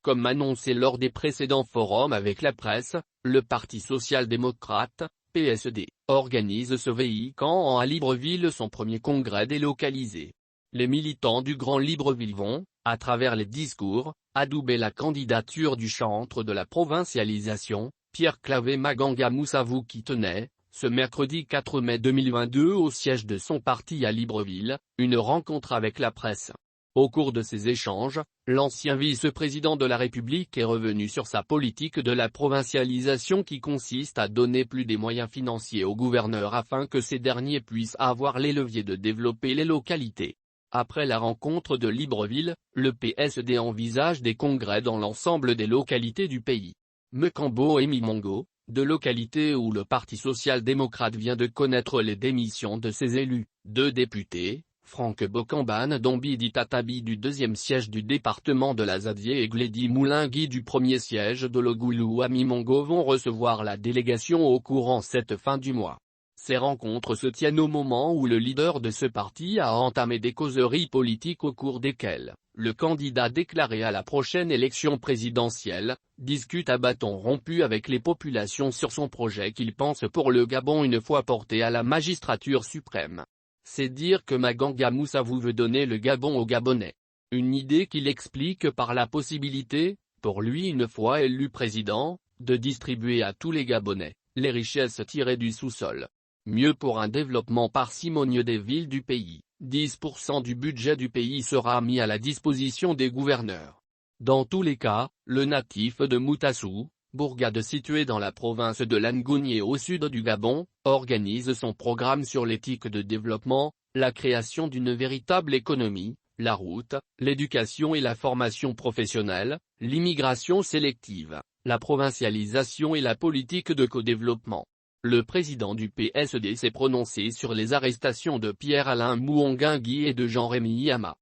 Comme annoncé lors des précédents forums avec la presse, le Parti social-démocrate, PSD, organise ce week-end à Libreville son premier congrès délocalisé. Les militants du Grand Libreville vont, à travers les discours, adouber la candidature du chantre de la provincialisation, Pierre Claver Maganga Moussavou qui tenait, ce mercredi 4 mai 2022 au siège de son parti à Libreville, une rencontre avec la presse. Au cours de ces échanges, l'ancien vice-président de la République est revenu sur sa politique de la provincialisation qui consiste à donner plus des moyens financiers aux gouverneurs afin que ces derniers puissent avoir les leviers de développer les localités. Après la rencontre de Libreville, le PSD envisage des congrès dans l'ensemble des localités du pays. Mekambo et Mimongo, deux localités où le Parti social-démocrate vient de connaître les démissions de ses élus, 2 députés, Franck Bokambane Dombidi Tatabi du 2e siège du département de la Zadier et Glédy Moulingui du 1er siège de Logoulou à Mimongo vont recevoir la délégation au courant cette fin du mois. Ces rencontres se tiennent au moment où le leader de ce parti a entamé des causeries politiques au cours desquelles le candidat déclaré à la prochaine élection présidentielle discute à bâton rompu avec les populations sur son projet qu'il pense pour le Gabon une fois porté à la magistrature suprême. C'est dire que Maganga Moussavou veut donner le Gabon aux Gabonais. Une idée qu'il explique par la possibilité, pour lui une fois élu président, de distribuer à tous les Gabonais les richesses tirées du sous-sol. Mieux pour un développement parcimonieux des villes du pays, 10% du budget du pays sera mis à la disposition des gouverneurs. Dans tous les cas, le natif de Moutassou, bourgade située dans la province de Langougné au sud du Gabon, organise son programme sur l'éthique de développement, la création d'une véritable économie, la route, l'éducation et la formation professionnelle, l'immigration sélective, la provincialisation et la politique de co-développement. Le président du PSD s'est prononcé sur les arrestations de Pierre-Alain Mouangingui et de Jean-Rémy Yama.